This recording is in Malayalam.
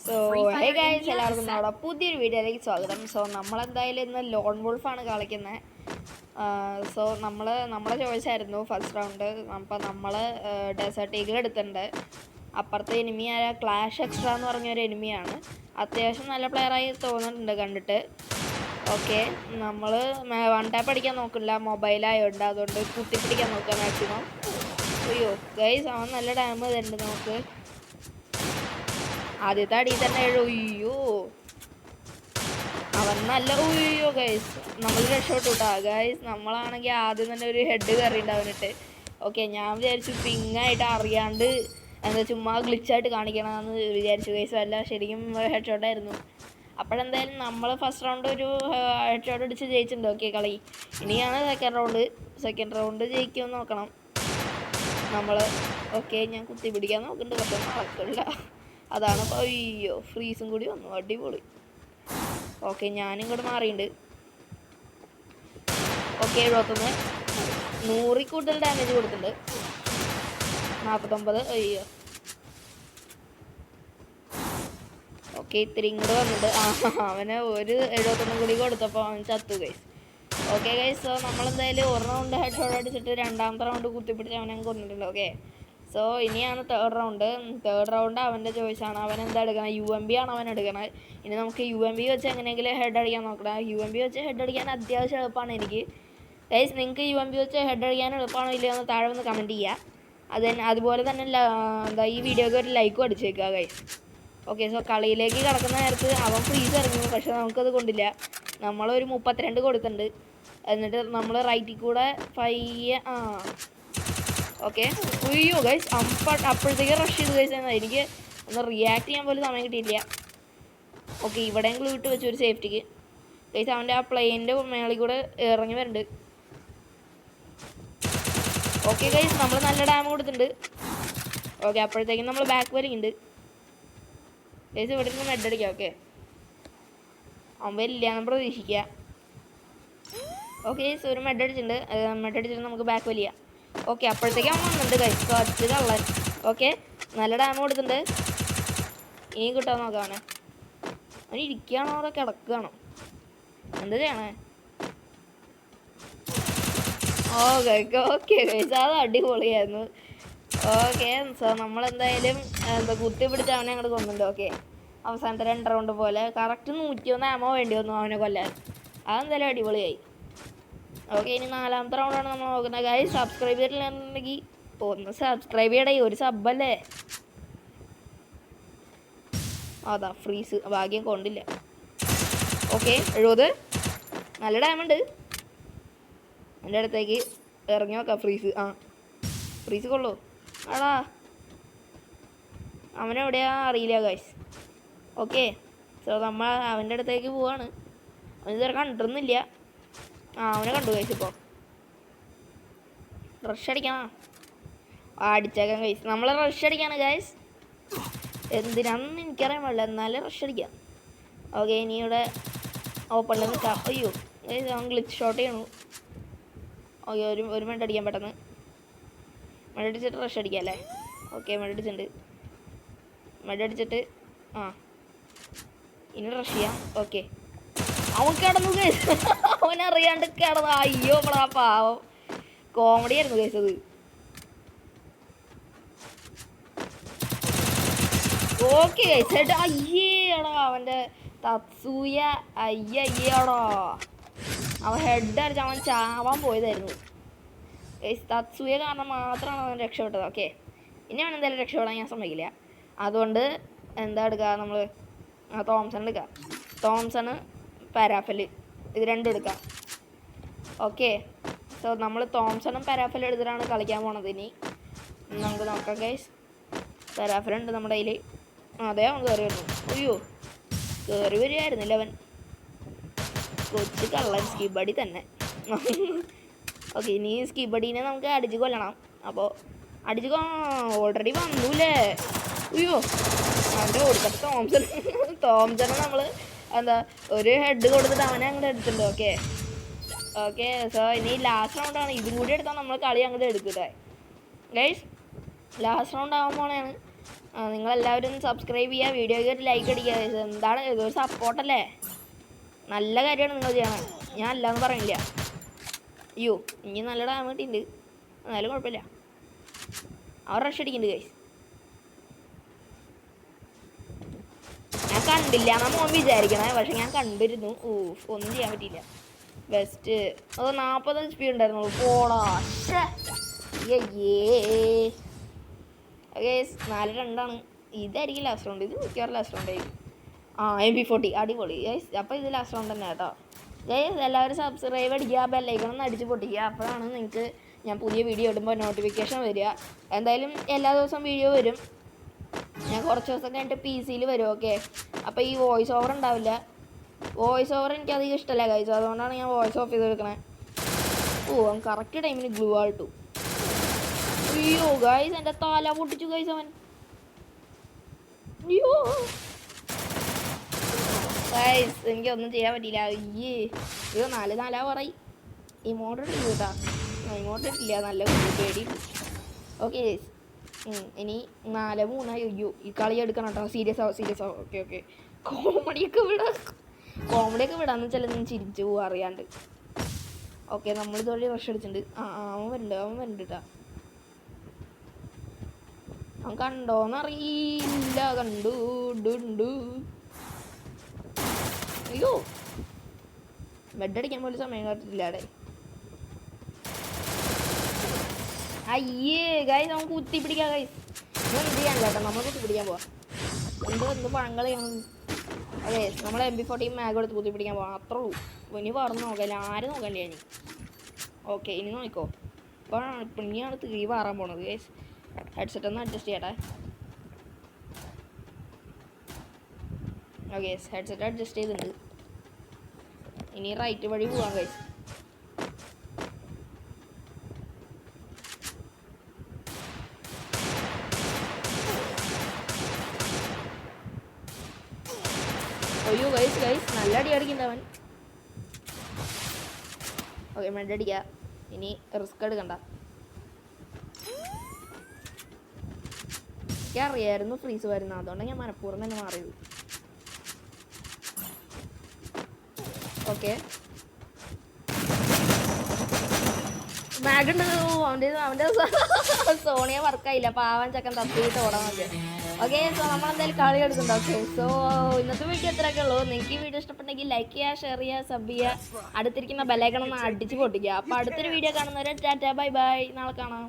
സോ ഹേ ഗൈസ്, എല്ലാവർക്കും നമ്മുടെ പുതിയൊരു വീഡിയോയിലേക്ക് സ്വാഗതം. സോ നമ്മളെന്തായാലും ഇന്ന് ലോൺ വോൾഫാണ് കളിക്കുന്നത്. സോ നമ്മളെ ചോയ്സായിരുന്നു ഫസ്റ്റ് റൗണ്ട്. അപ്പം നമ്മൾ ഡെസേർട്ട് ഈഗിൾ എടുത്തിട്ടുണ്ട്. അപ്പുറത്തെ എനിമിയായ ക്ലാഷ് എക്സ്ട്രാ എന്ന് പറഞ്ഞൊരു എനിമിയാണ്. അത്യാവശ്യം നല്ല പ്ലെയറായി തോന്നുന്നുണ്ട് കണ്ടിട്ട്. ഓക്കെ, നമ്മൾ വൺ ടാപ്പ് അടിക്കാൻ നോക്കില്ല, മൊബൈലായോണ്ട്. അതുകൊണ്ട് കുത്തിപ്പിടിക്കാൻ നോക്കുക മാക്സിമം. അയ്യോ ഗൈസ്, അവൻ നല്ല ഡാമേജ് തരുന്നുണ്ട് നമുക്ക്. ആദ്യത്തെ അടിയിൽ തന്നെ അയ്യോ അവൻ നല്ല ഉയ്യോ ഗൈസ്, നമ്മൾ രക്ഷപ്പെട്ടു കേട്ടോ ഗൈസ്. നമ്മളാണെങ്കിൽ ആദ്യം തന്നെ ഒരു ഹെഡ് കയറിയിട്ടുണ്ടാവുന്നിട്ട്. ഓക്കെ, ഞാൻ വിചാരിച്ചു പിങ്ങായിട്ട് അറിയാണ്ട് എന്താ ചുമ്മാ ഗ്ലിച്ചായിട്ട് കാണിക്കണമെന്ന് വിചാരിച്ചു ഗൈസ്. അല്ല, ശരിക്കും ഹെഡ് ഷോട്ടായിരുന്നു. അപ്പോഴെന്തായാലും നമ്മൾ ഫസ്റ്റ് റൗണ്ട് ഒരു ഹെഡ് ഷോട്ട് അടിച്ച് ജയിച്ചിട്ടുണ്ട്. ഓക്കെ, കളി ഇനിയാണ് സെക്കൻഡ് റൗണ്ട് ജയിക്കുമെന്ന് നോക്കണം നമ്മൾ. ഓക്കെ, ഞാൻ കുത്തി പിടിക്കാൻ നോക്കുന്നുണ്ട്, പക്ഷെ നടക്കില്ല. അതാണ്. അയ്യോ, ഫ്രീസും കൂടി വന്നു, അടിപൊളി. ഓക്കെ, ഞാനിങ്ങോട്ട് മാറിയിട്ടുണ്ട്. ഓക്കെ, 71 100 കൂടുതൽ ഡാമേജ് കൊടുത്തിട്ടുണ്ട്. 49. അയ്യോ, ഓക്കെ, ഇത്തിരി ഇങ്ങോട്ട് വന്നിട്ട് അവന് ഒരു 71 കൂടി കൊടുത്തപ്പോൾ അവൻ ചത്തു ഗൈസ്. ഓക്കെ ഗൈസ്, സോ നമ്മളെന്തായാലും ഒരു റൗണ്ട് ഹെഡ് ഷോട്ട് അടിച്ചിട്ട് രണ്ടാമത്തെ റൗണ്ട് കുത്തിപ്പിടിച്ച് അവനെ കൊണ്ടിട്ടുണ്ട്. ഓക്കെ, സോ ഇനിയാണ് തേർഡ് റൗണ്ട് അവൻ്റെ ചോയ്സാണ്. അവൻ എന്താ എടുക്കണം? UMP ആണ് അവൻ എടുക്കണത്. ഇനി നമുക്ക് UMP വെച്ച് എങ്ങനെയെങ്കിലും ഹെഡ് അടിക്കാൻ നോക്കണം. UMP വെച്ച് ഹെഡ് അടിക്കാൻ അത്യാവശ്യം എളുപ്പമാണ് എനിക്ക് ഗൈസ്. നിങ്ങൾക്ക് UMP വെച്ച് ഹെഡ് അടിക്കാൻ എളുപ്പമാണോ ഇല്ലയോ എന്ന് താഴെ ഒന്ന് കമൻറ്റ് ചെയ്യുക. അതുപോലെ തന്നെ എന്താ ഈ വീഡിയോക്ക് ഒരു ലൈക്കും അടിച്ചേക്കുക ഗൈസ്. ഓക്കെ, സോ കളിയിലേക്ക് കിടക്കുന്ന നേരത്ത് അവൻ ഫ്രീസ് ഇറങ്ങുന്നു, പക്ഷെ നമുക്കത് കൊണ്ടില്ല. നമ്മളൊരു 32 കൊടുത്തിട്ടുണ്ട്. എന്നിട്ട് നമ്മൾ റൈറ്റിൽ കൂടെ പയ്യെ ഓക്കെ. അയ്യോ ഗൈസ്, അപ്പോഴത്തേക്ക് റഷ് ചെയ്ത് ഗൈസ്. എനിക്ക് ഒന്ന് റിയാക്ട് ചെയ്യാൻ പോലും സമയം കിട്ടിയില്ല. ഓക്കെ, ഇവിടെയെങ്കിലും വിട്ട് വെച്ചു ഒരു സേഫ്റ്റിക്ക് ഗൈസ്. അവൻ്റെ ആ പ്ലെയിൻ്റെ മേളിൽ കൂടെ ഇറങ്ങി വരുന്നുണ്ട്. ഓക്കെ ഗൈസ്, നമ്മൾ നല്ല ഡാമേജ് കൊടുത്തിട്ടുണ്ട്. ഓക്കെ, അപ്പോഴത്തേക്കും നമ്മൾ ബാക്ക് വലിയുണ്ട് ഗൈസ്. ഇവിടെ നിന്ന് മെഡ് അടിക്കാം. ഓക്കെ, അവൻ വരില്ല എന്ന് പ്രതീക്ഷിക്കുക. ഓക്കെ ഗൈസ്, ഒരു മെഡ് അടിച്ചിട്ട് നമുക്ക് ബാക്ക് വലിയാം. ഓക്കെ, അപ്പോഴത്തേക്കും അവൻ വന്നിട്ടുണ്ട് ഗൈസ്. കുറച്ച് കള്ളൻ. ഓക്കെ, നല്ല ഡാമേജ് കൊടുത്തിട്ടുണ്ട്. ഇനി കിട്ടാൻ നോക്കാം അവനെ. അവൻ ഇരിക്കുകയാണോ അവിടെ കിടക്കുകയാണോ എന്താ ചെയ്യണേ? ഓക്കെ ഗൈസ്, അത് അടിപൊളിയായിരുന്നു. ഓക്കെ, സോ നമ്മളെന്തായാലും കുത്തി പിടിച്ച് അവനെ അങ്ങോട്ട് കൊന്നിട്ടുണ്ട്. ഓക്കെ, അവസാനത്തെ 2 റൗണ്ട് പോലെ കറക്റ്റ് 101 ആമോ വേണ്ടി വന്നു അവനെ കൊല്ലാൻ. അതെന്തായാലും അടിപൊളിയായി. ഓക്കെ, ഇനി 4ാമത്തെ റൗണ്ടാണ് നമ്മൾ നോക്കുന്നത് ഗൈസ്. സബ്സ്ക്രൈബ് ചെയ്തിട്ടുണ്ടെങ്കിൽ ഒന്ന് സബ്സ്ക്രൈബ് ചെയ്യടേ, ഒരു സബ്ബല്ലേ. അതാ ഫ്രീസ്, ഭാഗ്യം കൊണ്ടില്ല. ഓക്കെ, 70 നല്ല ഡാമുണ്ട്. എൻ്റെ അടുത്തേക്ക് ഇറങ്ങി നോക്കാം. ഫ്രീസ് കൊള്ളൂ. ആടാ, അവനെവിടെയാ അറിയില്ല ഗൈസ്. ഓക്കെ, സോ നമ്മൾ അവൻ്റെ അടുത്തേക്ക് പോവാണ്. അവൻ ഇതുവരെ കണ്ടിട്ടൊന്നുമില്ല. അവനെ കണ്ടു ഗൈസ്. ഇപ്പോൾ റഷ് അടിക്കണം. അടിച്ചേക്കാം ഗൈസ്, നമ്മൾ റഷ് അടിക്കാണ് ഗൈസ്. എന്തിനാണെന്ന് എനിക്കറിയാൻ പാടില്ല, എന്നാലും റഷ് അടിക്കാം. ഓക്കെ, ഇനി ഇവിടെ ഓപ്പണിൽ നിൽക്കാം. അയ്യോ ഗൈസ്, അവൻ ഗ്ലിച്ച് ഷോട്ട് ചെയ്യണു. ഓക്കെ, ഒരു മിനിറ്റ് അടിക്കാൻ പെട്ടെന്ന്. മെഡടിച്ചിട്ട് റഷ് അടിക്കാം അല്ലേ? ഓക്കെ, മെഡടിച്ചിട്ടുണ്ട്. മെഡടിച്ചിട്ട് ഇനി റഷ് ചെയ്യാം. ഓക്കെ, അവൻ കിടന്നു ഗൈസ്. അവനറിയാണ്ട് കിടന്നു. അയ്യോ നമ്മളാ പാവം. കോമഡി ആയിരുന്നു ഗൈസ് അത്. ഓക്കെ ഗൈസ്, അയ്യേടാ അവൻ്റെ തത്സൂയ. അയ്യയ്യേടാ, അവൻ ഹെഡ് അടിച്ച് അവൻ ചാവാൻ പോയതായിരുന്നു ഗൈസ്. തത്സൂയ കാരണം മാത്രമാണ് അവൻ രക്ഷപ്പെട്ടത്. ഓക്കെ, ഇനി അവൻ എന്തായാലും രക്ഷപ്പെടാൻ ഞാൻ സമ്മതിക്കില്ല. അതുകൊണ്ട് എന്താ എടുക്കുക നമ്മൾ? തോംസൺ എടുക്കുക. തോംസണ്, പാരാഫല്, ഇത് രണ്ടും എടുക്കാം. ഓക്കെ, സോ നമ്മൾ തോംസണും പാരാഫലും എടുത്തിട്ടാണ് കളിക്കാൻ പോണത്. ഇനി നമുക്ക് നോക്കാം ഗൈസ്. പാരാഫലുണ്ട് നമ്മുടെ കയ്യിൽ. അതെ, അവൻ കയറി വരുന്നു. അയ്യോ, കയറി വരികയായിരുന്നില്ല അവൻ. കൊച്ചു കള്ളൻ, സ്കിബടി തന്നെ. ഓക്കെ, ഇനി സ്കിബടീനെ നമുക്ക് അടിച്ച് കൊല്ലണം. അപ്പോൾ ഓൾറെഡി വന്നൂല്ലേ? അയ്യോ, അവൻ്റെ കൊടുത്തിട്ട് തോംസണ് നമ്മൾ എന്താ ഒരു ഹെഡ് കൊടുത്തിട്ട് അവനെ അങ്ങോട്ട് എടുത്തിട്ടുണ്ട്. ഓക്കെ, സോ ഇനി ലാസ്റ്റ് റൗണ്ടാണ്. ഇതും കൂടി എടുത്താൽ നമ്മൾ കളി അങ്ങോട്ട് എടുക്കട്ടെ ഗൈസ്. ലാസ്റ്റ് റൗണ്ട് ആകുമ്പോഴാണ് നിങ്ങളെല്ലാവരും സബ്സ്ക്രൈബ് ചെയ്യുക, വീഡിയോയ്ക്ക് ഒരു ലൈക്ക് അടിക്കുക. എന്താണ് ഇതൊരു സപ്പോർട്ടല്ലേ, നല്ല കാര്യമാണ് നിങ്ങൾ ചെയ്യണം. ഞാൻ അല്ലാന്ന് പറയില്ല. അയ്യോ ഇനി നല്ല ഡാമേജ് ഉണ്ട്, എന്നാലും കുഴപ്പമില്ല. അവർ റഷ് അടിക്കുന്നുണ്ട് ഗൈസ്. ഞാൻ കണ്ടില്ല എന്നാ മോൻ വിചാരിക്കണേ, പക്ഷെ ഞാൻ കണ്ടിരുന്നു. ഒന്നും ചെയ്യാൻ പറ്റിയില്ല. ബെസ്റ്റ് അത് 40 HP ഉണ്ടായിരുന്നു. പോടാ 4-2 ഇതായിരിക്കും ലാസ്റ്റ് റൗണ്ട്. ഇത് മിക്കവാറും ലാസ്റ്റ് റൗണ്ട് ആയിരിക്കും. MP40 അടിപൊളി ഗൈസ്. അപ്പോൾ ഇത് ലാസ്റ്റ് റൗണ്ട് തന്നെ കേട്ടോ ഗൈസ്. എല്ലാവരും സബ്സ്ക്രൈബ് അടിക്കുക, ബെല്ലൈക്കൺ ഒന്ന് അടിച്ച് പൊട്ടിക്കുക. അപ്പോഴാണ് നിങ്ങൾക്ക് ഞാൻ പുതിയ വീഡിയോ ഇടുമ്പോൾ നോട്ടിഫിക്കേഷൻ വരിക. എന്തായാലും എല്ലാ ദിവസവും വീഡിയോ വരും. ഞാൻ കുറച്ച് ദിവസം കഴിഞ്ഞിട്ട് PC വരും. ഓക്കെ, അപ്പോൾ ഈ വോയിസ് ഓവർ ഉണ്ടാവില്ല. വോയിസ് ഓവർ എനിക്ക് അധികം ഇഷ്ടമല്ല ഗൈസ്, അതുകൊണ്ടാണ് ഞാൻ വോയിസ് ഓഫ് ചെയ്ത് എടുക്കണേ. അവൻ കറക്റ്റ് ടൈമിന് ഗ്ലൂ ആയിട്ടു. അയ്യോ ഗൈസ് എൻ്റെ തല പൊട്ടിച്ചു ഗൈസ് അവൻ. അയ്യോ ഗൈസ് എനിക്കൊന്നും ചെയ്യാൻ പറ്റിയില്ല. അയ്യോ 4-4 പറയും. ഇമോട്ട് ഇട്ടില്ല കേട്ടാ, ഇമോട്ട് ഇട്ടില്ല, നല്ല പേടി. ഓക്കെ ഗൈസ് ഇനി 4-3. അയ്യോ ഈ കളി എടുക്കണം കേട്ടോ, സീരിയസ് ആവും. ഓക്കെ കോമഡിയൊക്കെ വിടാന്ന് വെച്ചാൽ ഞാൻ ചിരിച്ചു പോവും അറിയാണ്ട്. ഓക്കെ നമ്മളിതുവഴി റഷ് അടിച്ചിട്ടുണ്ട്. അവൻ വരുന്നുണ്ട് കേട്ടാ. അവൻ കണ്ടോന്നറിയില്ല. കണ്ടു. അയ്യോ ബെഡ് അടിക്കാൻ പോലും സമയം കാട്ടിട്ടില്ല അവിടെ. അയ്യേ ഗൈസ് നമുക്ക് കുത്തി പിടിക്കാം ഗൈസ്. എന്ത് ചെയ്യാൻ കേട്ടോ, നമ്മൾ കുത്തി പിടിക്കാൻ പോവാം. എന്ത് പഴങ്കളിയാണ്. അതെ നമ്മൾ MP40 മാഗ് എടുത്ത് കുത്തി പിടിക്കാൻ പോവാം, അത്രേ ഉള്ളൂ. ഇനി പറഞ്ഞു നോക്കല്ലേ, ആരും നോക്കല്ലേ ഇനി. ഓക്കെ ഇനി നോക്കോ. ഇനിയാണ് തീ മാറാൻ പോണത് ഗൈസ്. ഹെഡ്സെറ്റ് ഒന്ന് അഡ്ജസ്റ്റ് ചെയ്യട്ടെ. ഓക്കെ ഹെഡ്സെറ്റ് അഡ്ജസ്റ്റ് ചെയ്തിട്ടുണ്ട്. ഇനി റൈറ്റ് വഴി പോവാം ഗൈസ്. അയ്യോ ഗൈസ് നല്ല അടി അടിക്കണ്ടവൻ. ഓക്കെ മെഡടിക്കുക. ഇനി റിസ്ക് എടുക്കണ്ട. എനിക്ക് അറിയായിരുന്നു ഫ്രീസ് വരുന്നത്, അതുകൊണ്ടാണ് ഞാൻ മനഃപൂർവ്വം തന്നെ മാറിയത്. ഓക്കെ മാഗുണ്ട്. അവൻ്റെ സോണിയ വർക്കായില്ല, പാവൻ ചക്കൻ തപ്പിയിട്ട് ഓടാൻ മതി. ഓക്കെ സോ നമ്മളെന്തായാലും കളി എടുക്കുന്നുണ്ട്. ഓക്കെ സോ ഇന്നത്തെ വീഡിയോ എത്രയൊക്കെ ഉള്ളൂ. നിങ്ങൾക്ക് ഈ വീഡിയോ ഇഷ്ടപ്പെട്ടെങ്കിൽ ലൈക്ക് ചെയ്യുക, ഷെയർ ചെയ്യുക, സബ് ചെയ്യുക, അടുത്തിരിക്കുന്ന ബെല്ലൈക്കൺ ഒന്ന് അടിച്ച് പൊട്ടിക്കുക. അപ്പോൾ അടുത്തൊരു വീഡിയോ കാണുന്നവരെ ടാറ്റ ബൈ ബൈ, നാളെ കാണാം.